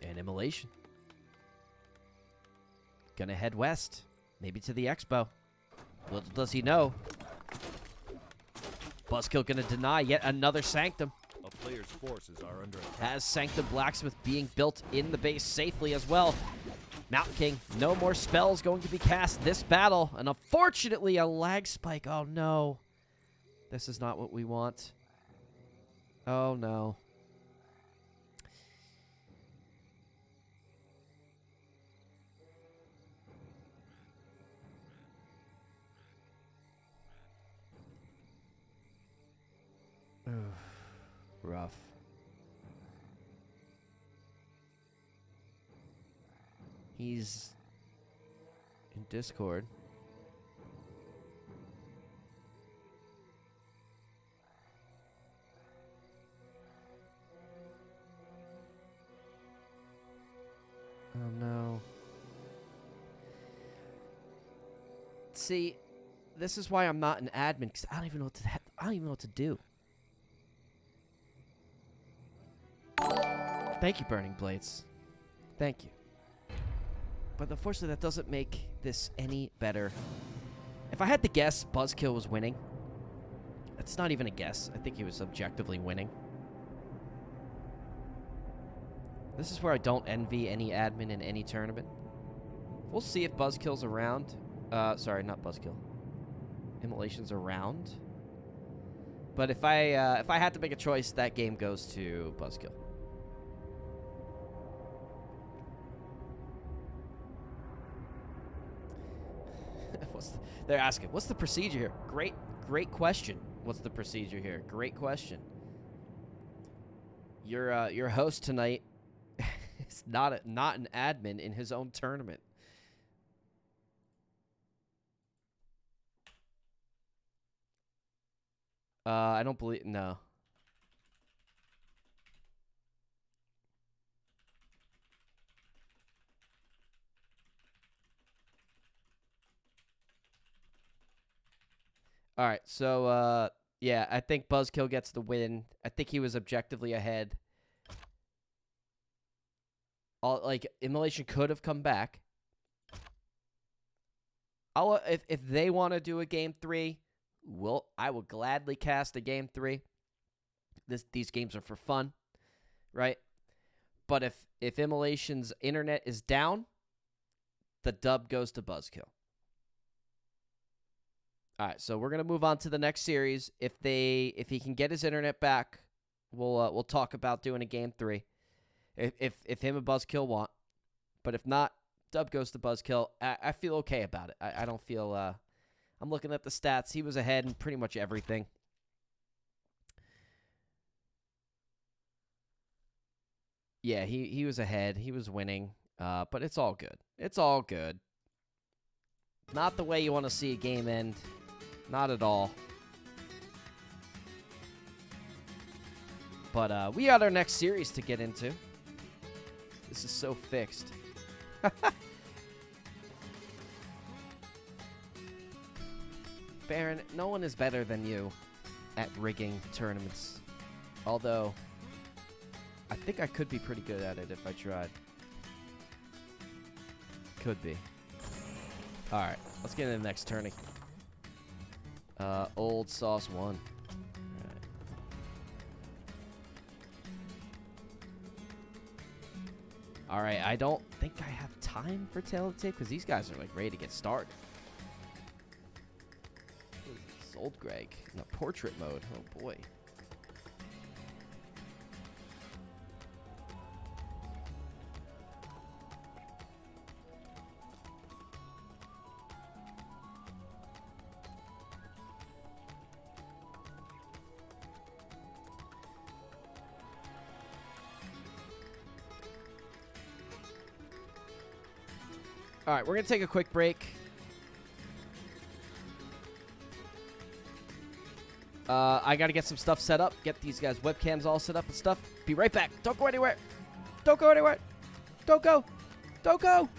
And Imm0lation. Gonna head west. Maybe to the expo. Little does he know. Buzzkill gonna deny yet another Sanctum. A player's forces are under attack. As Sanctum Blacksmith being built in the base safely as well. Mountain King, no more spells going to be cast this battle. And unfortunately, a lag spike. Oh, no. This is not what we want. Oh, no. Rough. He's in Discord. Oh no. See, this is why I'm not an admin, because I don't even know what to do. Thank you, Burning Blades. Thank you. But unfortunately, that doesn't make this any better. If I had to guess, Buzzkill was winning. That's not even a guess. I think he was objectively winning. This is where I don't envy any admin in any tournament. We'll see if Buzzkill's around. Sorry, not Buzzkill. Imm0lation's around. But if I had to make a choice, that game goes to Buzzkill. They're asking, what's the procedure here? Great question. What's the procedure here? Great question. Your host tonight is not an admin in his own tournament. I don't believe, no. All right, so, yeah, I think Buzzkill gets the win. I think he was objectively ahead. Imm0lation could have come back. If they want to do a game 3, I will gladly cast a game 3. These games are for fun, right? But if Imm0lation's internet is down, the dub goes to Buzzkill. All right, so we're gonna move on to the next series. If he can get his internet back, we'll talk about doing a game 3. If him and Buzzkill want, but if not, dub goes to Buzzkill. I feel okay about it. I don't feel. I'm looking at the stats. He was ahead in pretty much everything. Yeah, he was ahead. He was winning. But it's all good. It's all good. Not the way you want to see a game end. Not at all. But we got our next series to get into. This is so fixed. Baron, no one is better than you at rigging tournaments. Although, I think I could be pretty good at it if I tried. Could be. Alright, let's get into the next tourney. Old Sauce 1. Alright, I don't think I have time for Tale of the Tape because these guys are like ready to get started. Old Greg in a portrait mode. Oh boy. All right, we're going to take a quick break. I got to get some stuff set up, get these guys' webcams all set up and stuff. Be right back. Don't go anywhere. Don't go anywhere. Don't go. Don't go.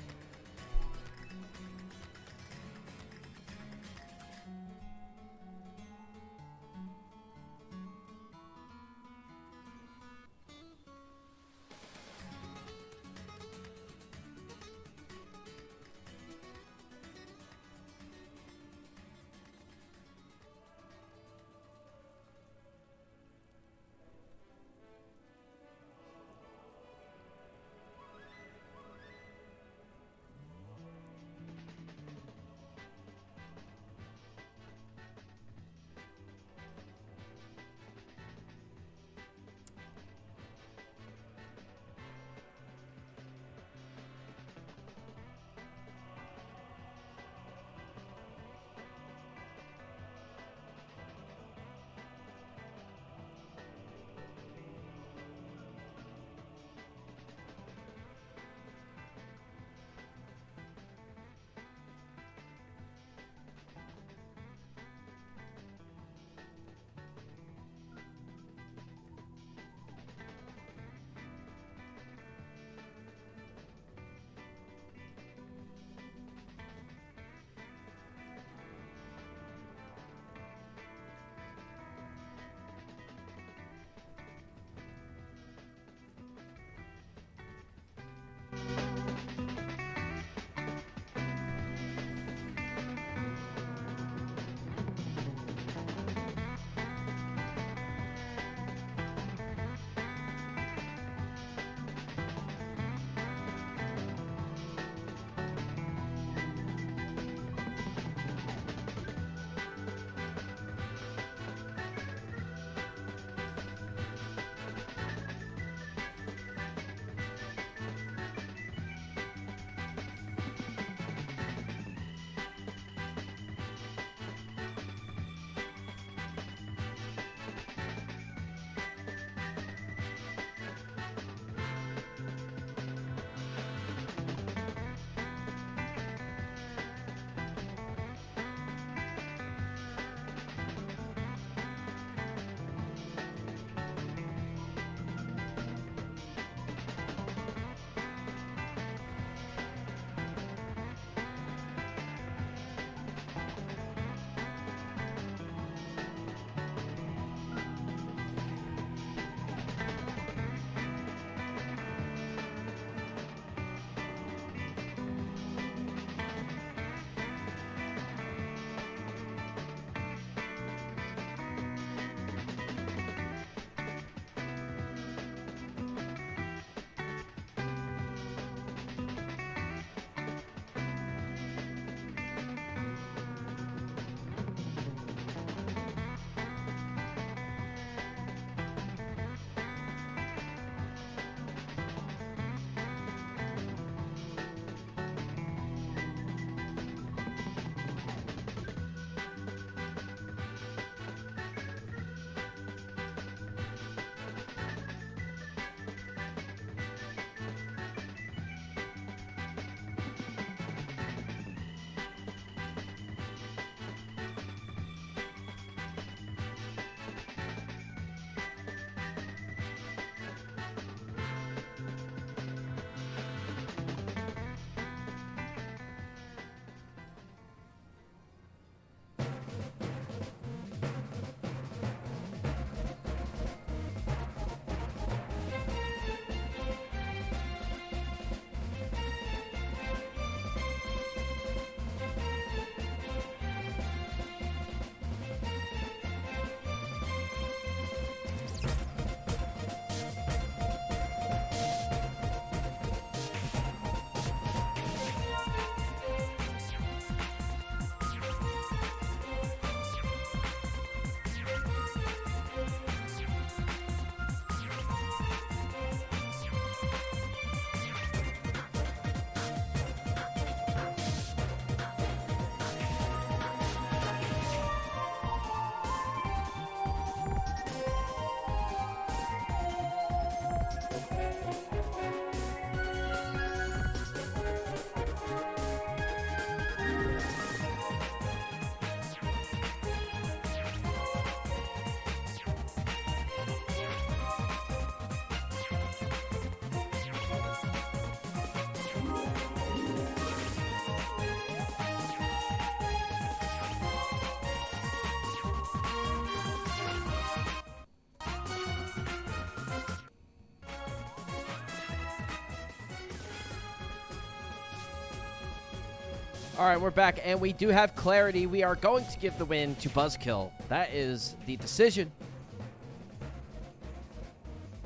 All right, we're back, and we do have clarity. We are going to give the win to Buzzkill. That is the decision.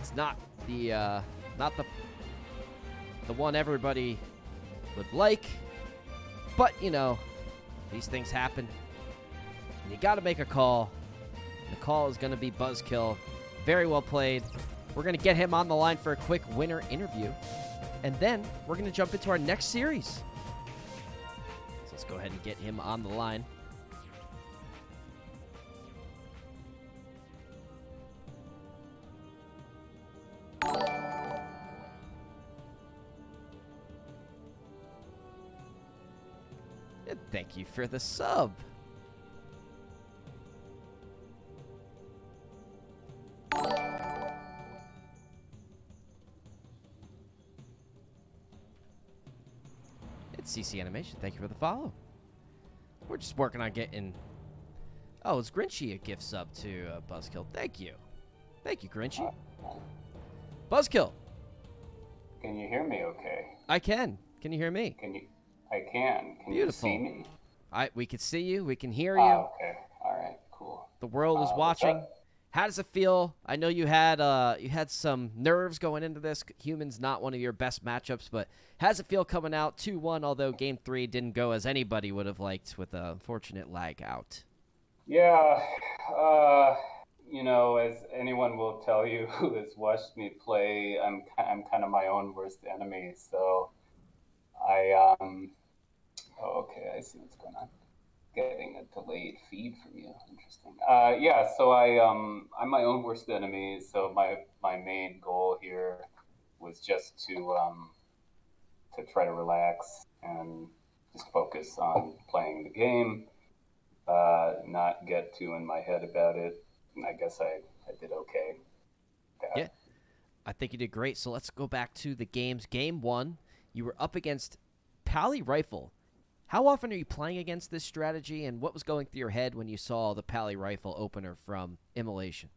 It's not the one everybody would like, but you know, these things happen. And you got to make a call. The call is going to be Buzzkill. Very well played. We're going to get him on the line for a quick winner interview, and then we're going to jump into our next series. Let's go ahead and get him on the line. And thank you for the sub. It's CC Animation. Thank you for the follow. We're just working on getting... Oh, it's Grinchy a gift sub to Buzzkill. Thank you. Thank you, Grinchy. Buzzkill. Can you hear me okay? I can. Can you hear me? I can. Can Beautiful. you see me? We can see you. We can hear you. Okay. All right. Cool. The world is watching. How does it feel? I know you had some nerves going into this. Humans not one of your best matchups, but how does it feel coming out 2-1, although Game 3 didn't go as anybody would have liked with an unfortunate lag out? Yeah. You know, as anyone will tell you who has watched me play, I'm kind of my own worst enemy. So I okay, I see what's going on. Getting a delayed feed from you. Interesting. Yeah, so I'm my own worst enemy. So my main goal here was just to try to relax and just focus on playing the game, not get too in my head about it. And I guess I did okay. Yeah, I think you did great. So let's go back to the games. Game 1, you were up against Pally Rifle. How often are you playing against this strategy, and what was going through your head when you saw the Pally Rifle opener from Imm0lation?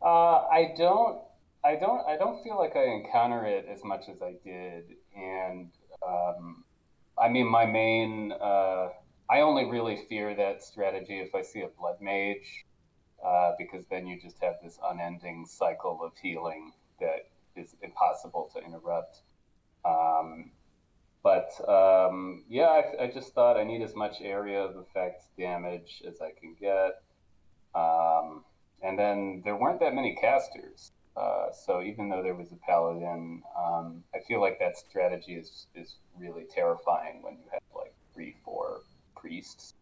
I don't feel like I encounter it as much as I did, and I mean my main. I only really fear that strategy if I see a blood mage, because then you just have this unending cycle of healing that is impossible to interrupt. Yeah, I just thought I need as much area of effect damage as I can get. And then there weren't that many casters. So even though there was a paladin, I feel like that strategy is really terrifying when you have like 3-4 priests,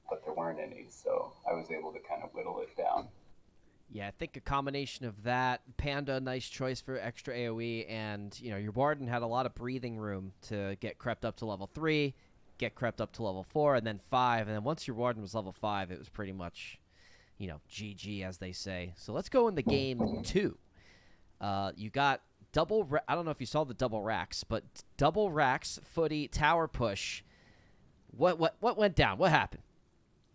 but there weren't any. So I was able to kind of whittle it down. Yeah, I think a combination of that, Panda, nice choice for extra AoE, and you know your Warden had a lot of breathing room to get crept up to level 3, get crept up to level 4, and then 5, and then once your Warden was level 5, it was pretty much, you know, GG as they say. So let's go into game 2. You got double. I don't know if you saw the double racks, but double racks, footy, tower push. What went down? What happened?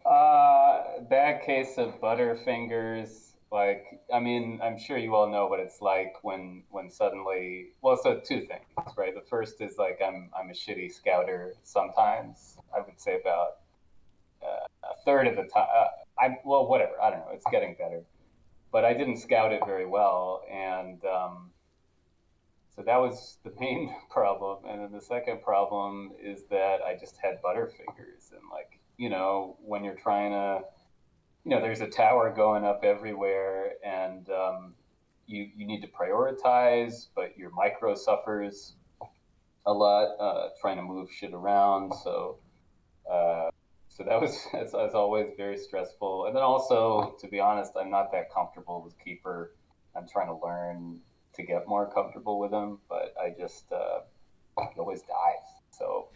Bad case of butterfingers. Like, I mean, I'm sure you all know what it's like when suddenly, well, so two things, right? The first is like I'm a shitty scouter sometimes. I would say about a third of the time. Well, whatever. I don't know. It's getting better, but I didn't scout it very well, and so that was the main problem. And then the second problem is that I just had butterfingers, and like, you know, when you're trying to, you know, there's a tower going up everywhere, and you need to prioritize, but your micro suffers a lot trying to move shit around. So that was, as always, very stressful. And then also, to be honest, I'm not that comfortable with Keeper. I'm trying to learn to get more comfortable with him, but I just he always dies. So.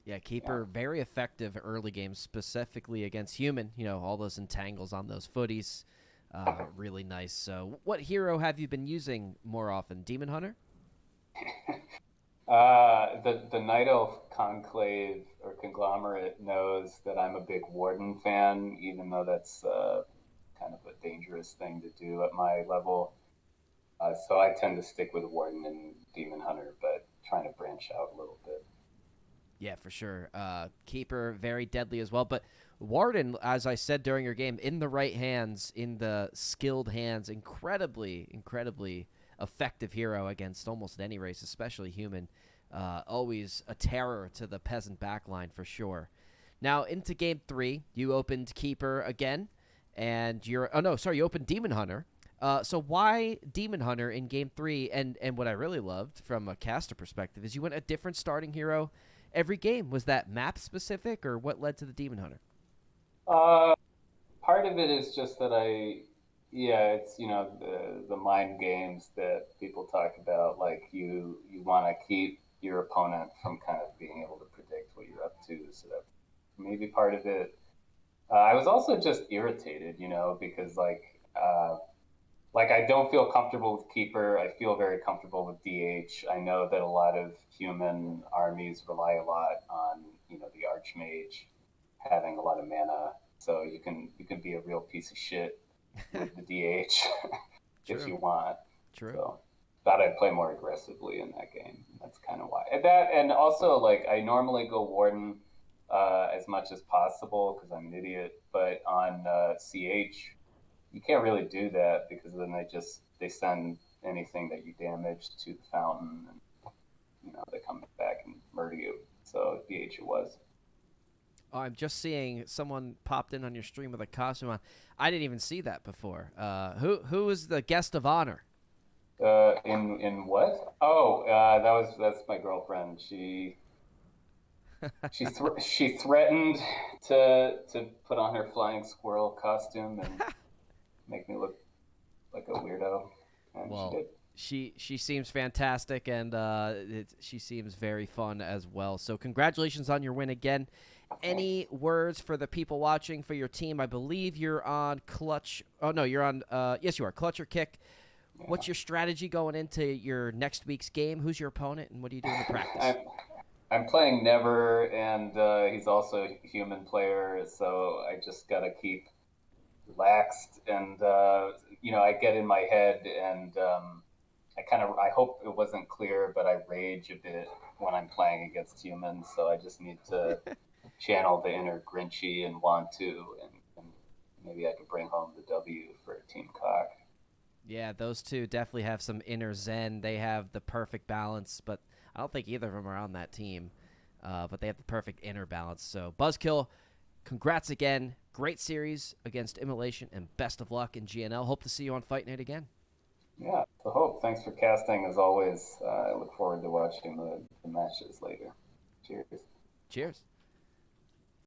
Yeah, Keeper, very effective early games, specifically against human. You know, all those entangles on those footies. Really nice. So what hero have you been using more often? Demon Hunter? The Night Elf Conclave or Conglomerate knows that I'm a big Warden fan, even though that's kind of a dangerous thing to do at my level. So I tend to stick with Warden and Demon Hunter, but trying to branch out a little bit. Yeah, for sure. Keeper, very deadly as well. But Warden, as I said during your game, in the right hands, in the skilled hands, incredibly effective hero against almost any race, especially human. Always a terror to the peasant backline for sure. Now, into game 3, you opened Keeper again, and you're... Oh, no, sorry, you opened Demon Hunter. So why Demon Hunter in game 3? And what I really loved from a caster perspective is you went a different starting hero every game. Was that map specific, or what led to the Demon Hunter? Uh, Part of it is just that yeah, it's the mind games that people talk about. Like you want to keep your opponent from kind of being able to predict what you're up to. So that's maybe part of it. I was also just irritated, because like I don't feel comfortable with keeper. I feel very comfortable with DH. I know that a lot of human armies rely a lot on the archmage having a lot of mana, so you can be a real piece of shit with the DH if True. you want. True. So thought I'd play more aggressively in that game. That's kind of why. And also like I normally go Warden as much as possible because I'm an idiot, but on CH you can't really do that because then they send anything that you damage to the fountain, and they come back and murder you. So DH it was. Oh, I'm just seeing someone popped in on your stream with a costume on. I didn't even see that before. Who is the guest of honor? In what? Oh, that's my girlfriend. She threatened to put on her flying squirrel costume and make me look like a weirdo, and she Well, did. she seems fantastic, and she seems very fun as well. So congratulations on your win again. Thanks. Any words for the people watching for your team? I believe you're on Clutch. Oh no, you're on. Yes, you are Clutch or Kick. Yeah. What's your strategy going into your next week's game? Who's your opponent, and what do you do in the practice? I'm I'm playing Never, and he's also a human player, so I just gotta keep relaxed, and I get in my head, and I hope it wasn't clear, but I rage a bit when I'm playing against humans, so I just need to channel the inner Grinchy and want to, and maybe I could bring home the W for Team Cock. Yeah, those two definitely have some inner zen. They have the perfect balance, but I don't think either of them are on that team. But they have the perfect inner balance. So, Buzzkill, congrats again. Great series against Imm0lation, and best of luck in GNL. Hope to see you on Fight Night again. Yeah, so hope. Thanks for casting as always. I look forward to watching the matches later. Cheers. Cheers.